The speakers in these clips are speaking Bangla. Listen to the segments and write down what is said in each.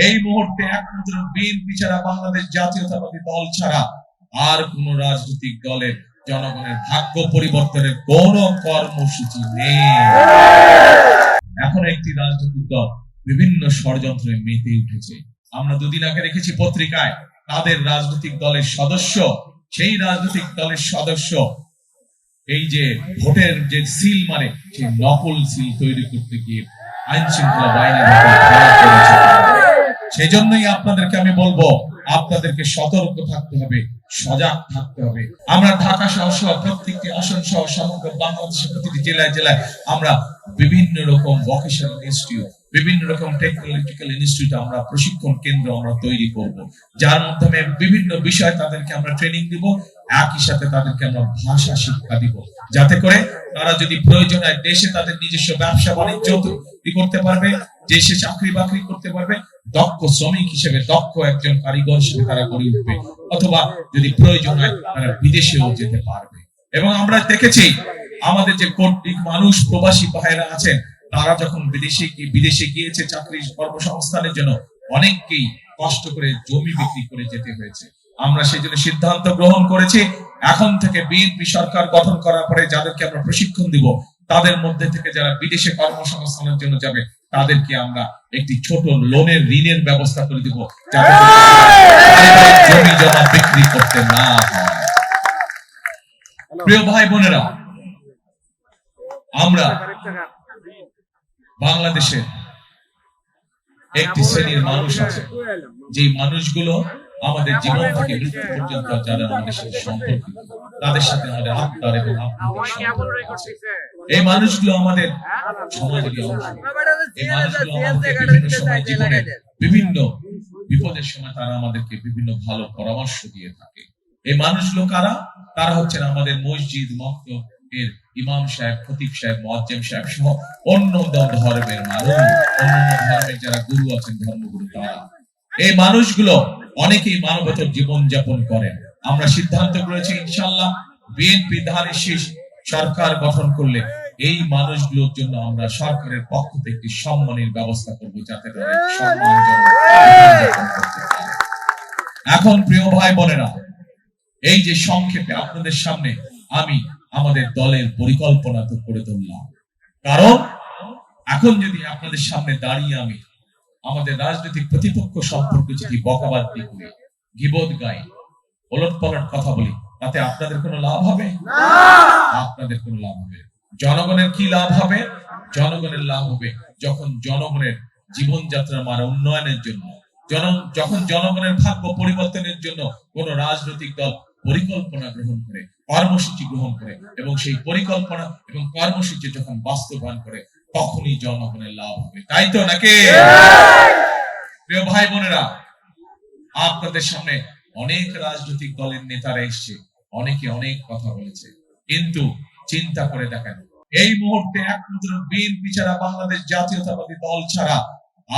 এই মুহূর্তে একমাত্র বিএনপি ছাড়া, বাংলাদেশ জাতীয়তাবাদী দল ছাড়া আর কোন রাজনৈতিক দলের জনগণের ভাগ্য পরিবর্তনের কোন কর্মসূচি নেই। এখন একটি রাজনৈতিক দল বিভিন্ন ষড়যন্ত্রে মেতে উঠেছে। আমরা দুদিন আগে দেখেছি পত্রিকায় তাদের রাজনৈতিক দলের সদস্য, সেই রাজনৈতিক দলের সদস্য এই যে ভোটের যে সিল মারে, সেই নকল সিল তৈরি করতে গিয়ে আইন শৃঙ্খলা বাহিনীর সেই জন্যই আপনাদেরকে আমি বলবো, আপনাদেরকে সতর্ক থাকতে হবে, সজাগ থাকতে হবে। আমরা ঢাকা সহ প্রত্যেকটি আসন সহ সমগ্র বাংলাদেশের প্রতিটি জেলায় জেলায় আমরা বিভিন্ন রকম ভোকেশনাল ইনস্টিটিউট, বিভিন্ন রকম টেকনোলজিক্যাল ইনস্টিটিউট আমরা প্রশিক্ষণ কেন্দ্র আমরা তৈরি করব, যার মাধ্যমে বিভিন্ন বিষয় তাদেরকে আমরা ট্রেনিং দিব, একই সাথে তাদেরকে আমরা ভাষা শিক্ষা দিব, যাতে করে তারা যদি প্রয়োজন হয় দেশে তাদের নিজস্ব ব্যবসা বাণিজ্য করতে পারবে, দেশে চাকরি বাকরি করতে পারবে, দক্ষ শ্রমিক হিসেবে, দক্ষ একজন কারিগর হিসেবে তারা গড়ে উঠবে, অথবা যদি প্রয়োজন হয় তারা বিদেশেও যেতে পারবে। এবং আমরা দেখেছি আমাদের যে কোটি মানুষ প্রবাসী ভাইরা আছেন, তারা যখন বিদেশে গিয়েছে চাকরি কর্মসংস্থানের জন্য, অনেককেই কষ্ট করে জমি বিক্রি করে যেতে হয়েছে। আমরা সেই জন্য সিদ্ধান্ত গ্রহণ করেছি, এখন থেকে বিএনপি সরকার গঠন করার পরে যাদেরকে আমরা প্রশিক্ষণ দিব, তাদের মধ্যে থেকে যারা বিদেশে কর্মসংস্থানের জন্য যাবে, তাদেরকে আমরা একটি ছোট লোনের ঋণের ব্যবস্থা করে দিব, যাতে জমি জমা বিক্রি করতে না হয়। প্রিয় ভাই বোনেরা, আমরা বাংলাদেশে একটি শ্রেণীর মানুষ আছে, যে মানুষগুলো আমাদের জীবন থেকে মৃত্যু পর্যন্ত যারা আমাদের সাথে সম্পর্কিত, তাদের সাথে আমাদের আত্মার এবং আত্মার আছে। এই মানুষগুলো আমাদের সমাজেরই অংশ। এই মানুষগুলো আমাদের বিভিন্ন সময় জীবনের বিভিন্ন বিপদের সময় তারা আমাদেরকে বিভিন্ন ভালো পরামর্শ দিয়ে থাকে। এই মানুষগুলো কারা? তারা হচ্ছেন আমাদের মসজিদ মক্তবের ইমাম সাহেব, খতিব সাহেব, মুয়াজ্জিম সাহেব সহ অন্য ধর্মের মানুষ, অন্য ধর্মের যারা গুরু আছেন, ধর্মগুরু, তারা। এই মানুষগুলো অনেকেই মানবতার জীবন যাপন করেন। আমরা সিদ্ধান্ত করেছি ইনশাআল্লাহ বিএনপি ধারে শেষ সরকার গঠন করলে এই মানুষগুলোর জন্য আমরা সরকারের পক্ষ থেকে একটি সম্মানের ব্যবস্থা করব, যাতে সম্মানজনক। এখন প্রিয় ভাই বোনেরা, এই যে সংক্ষেপে আপনাদের সামনে আমি আমাদের দলের পরিকল্পনা তো করে ধরলাম, কারণ এখন যদি আপনাদের সামনে দাঁড়িয়ে আমি আমাদের রাজনৈতিক প্রতিপক্ষ সম্পর্কে যদি বকাবাদি করি, গীবত গাই, ওলট পালট কথা বলি, তাতে আপনাদের কোনো লাভ হবে না। আপনাদের কোনো লাভ হবে? জনগণের কি লাভ হবে? জনগণের লাভ হবে যখন জনগণের জীবনযাত্রার মান উন্নয়নের জন্য, যখন জনগণের ভাগ্য পরিবর্তনের জন্য কোন রাজনৈতিক দল পরিকল্পনা গ্রহণ করে, কর্মসূচি গ্রহণ করে, এবং সেই পরিকল্পনা এবং কর্মসূচি যখন বাস্তবায়ন করে, তখনই জনগণের লাভ হবে। তাই তো নাকি? প্রিয় ভাই বোনেরা, আপনাদের সামনে অনেক রাজনৈতিক দলের নেতারা এসছে, অনেকে অনেক কথা বলেছে, কিন্তু চিন্তা করে দেখেন, এই মুহূর্তে একমাত্র বিএনপি ছাড়া, বাংলাদেশ জাতীয়তাবাদী দল ছাড়া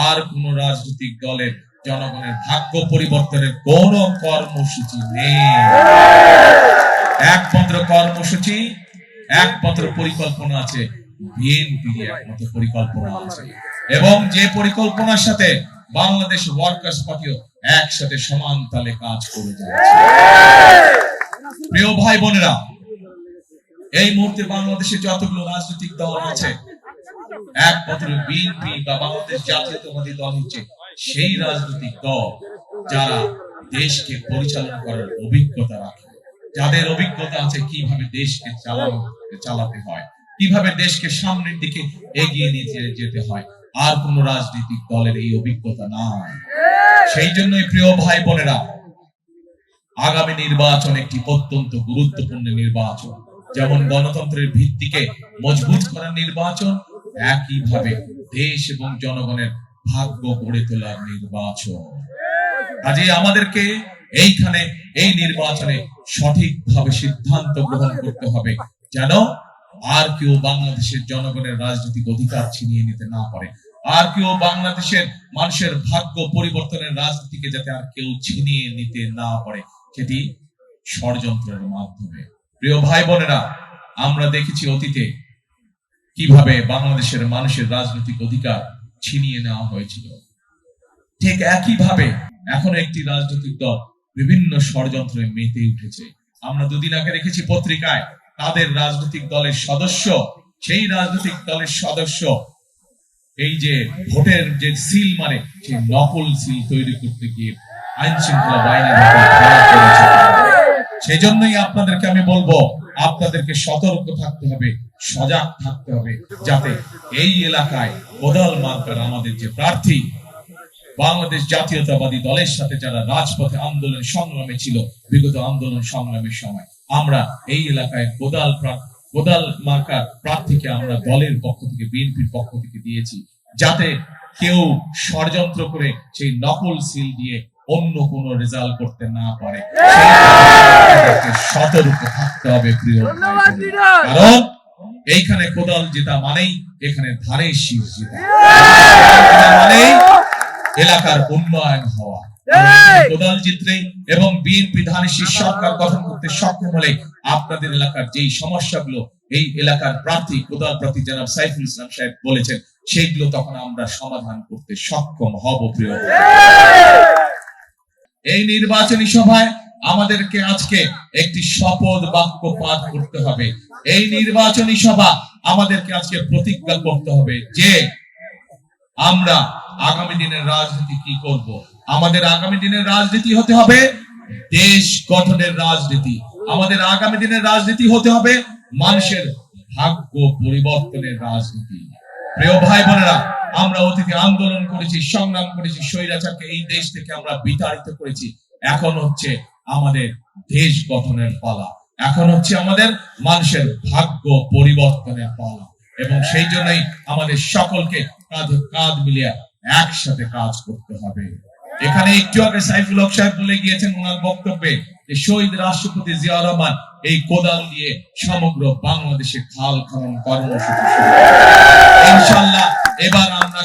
আর কোন রাজনৈতিক দলের জনগণের ভাগ্য পরিবর্তনের কোন কর্মসূচি নেই। একমাত্র কর্মসূচি, একমাত্র পরিকল্পনা আছে বিএনপি, একমাত্র পরিকল্পনা আছে, এবং যে পরিকল্পনার সাথে বাংলাদেশ ওয়ার্কার্স পার্টিও একসাথে সমান তালে কাজ করে যাচ্ছে। প্রিয় ভাই বোনেরা, এই মুহূর্তে বাংলাদেশে যতগুলো রাজনৈতিক দল আছে, একমাত্র বিএনপি বা বাংলাদেশ জাতীয়তাবাদী দল হচ্ছে সেই রাজনৈতিক দল যারা দেশকে পরিচালনা করার অভিজ্ঞতা রাখে, যাদের অভিজ্ঞতা আছে কিভাবে দেশকে চালাতে হয়, কিভাবে দেশকে সামনের দিকে এগিয়ে নিয়ে যেতে হয়। আর কোন রাজনৈতিক দলের এই অভিজ্ঞতা নাই। সেই জন্যই প্রিয় ভাই বোনেরা, আগামী নির্বাচন একটি অত্যন্ত গুরুত্বপূর্ণ নির্বাচন। যেমন গণতন্ত্রের ভিত্তিকে মজবুত করার নির্বাচন, একইভাবে দেশ এবং জনগণের ভাগ্য গড়ে তোলার নির্বাচন। কাজেই আমাদেরকে এইখানে এই নির্বাচনে সঠিকভাবে সিদ্ধান্ত গ্রহণ করতে হবে, যেন আর কেউ বাংলাদেশের জনগণের রাজনৈতিক অধিকার ছিনিয়ে নিতে না পারে, আর কেউ বাংলাদেশের মানুষের ভাগ্য পরিবর্তনের রাজনীতিকে যাতে আর কেউ ছিনিয়ে নিতে না পারে, সেটি ষড়যন্ত্রের মাধ্যমে। প্রিয় ভাই বোনেরা, আমরা দেখেছি অতীতে কিভাবে বাংলাদেশের মানুষের রাজনৈতিক অধিকার ছিনিয়ে নেওয়া হয়েছিল। ঠিক একইভাবে এখন একটি রাজনৈতিক দল বিভিন্ন ষড়যন্ত্রে মেতে উঠেছে। আমরা দুদিন আগে দেখেছি পত্রিকায় তাদের রাজনৈতিক দলের সদস্য, সেই রাজনৈতিক দলের সদস্য এই যে ভোটের যে সিল মারে সেই নকল সিল তৈরি করতে গিয়ে আইন শৃঙ্খলা বাহিনীর সেই জন্যই আপনাদেরকে আমি বলবো, আপনাদেরকে সতর্ক থাকতে হবে, সজাগ থাকতে হবে, যাতে এই এলাকায় কোদাল মার্কার আমাদের যে প্রার্থী বাংলাদেশ জাতীয়তাবাদী দলের সাথে যারা রাজপথে আন্দোলন সংগ্রামে ছিল বিগত আন্দোলন সংগ্রামের সময়, আমরা এই এলাকায় কোদাল মার্কার প্রার্থীকে আমরা দলের পক্ষ থেকে, বিএনপির পক্ষ থেকে দিয়েছি, যাতে কেউ ষড়যন্ত্র করে সেই নকল সিল দিয়ে অন্য কোন রেজাল্ট করতে না পারে। সতর্ক থাকতে হবে প্রিয়, কারণ এইখানে কোদাল জেতা মানেই এখানে ধানের শীষ জেতা মানেই এলাকার উন্নয়ন হওয়া। কোদাল জিতলে এবং বিএনপি ধানের শীষ সরকার গঠন করতে সক্ষম হলে আপনাদের এলাকার যেই সমস্যাগুলো এই এলাকার প্রার্থী কোদাল প্রার্থী জনাব সাইফুল ইসলাম সাহেব বলেছেন, সেইগুলো তখন আমরা সমাধান করতে সক্ষম হব। প্রিয়, এই নির্বাচনী সভায় আমাদেরকে আজকে একটি শপথ বাক্য পাঠ করতে হবে। এই নির্বাচনী সভা আমাদেরকে আজকে প্রতিজ্ঞা করতে হবে যে আমরা আগামী দিনের রাজনীতি কি করব। আমাদের আগামী দিনের রাজনীতি হতে হবে দেশ গঠনের রাজনীতি। আমাদের আগামী দিনের রাজনীতি হতে হবে মানুষের ভাগ্য পরিবর্তনের রাজনীতি। প্রিয় ভাই বোনেরা, আমরা অতীতে আন্দোলন করেছি, সংগ্রাম করেছি, স্বৈরাচারকে এই দেশ থেকে আমরা বিতাড়িত করেছি। এখন হচ্ছে আমাদের দেশ গঠনের পালা, এখন হচ্ছে আমাদের মানুষের ভাগ্য পরিবর্তনের পালা, এবং সেই জন্যই আমাদের সকলকে কাঁধে কাঁধ মিলিয়ে একসাথে কাজ করতে হবে। এখানে একটু আগে সাইফুল হক সাহেব বলে গিয়েছেন ওনার বক্তব্যে যে শহীদ রাষ্ট্রপতি জিয়া রহমান এই কোদাল দিয়ে সমগ্র বাংলাদেশে খাল খনন কর্মসূচি। ইনশাআল্লাহ এবার আমরা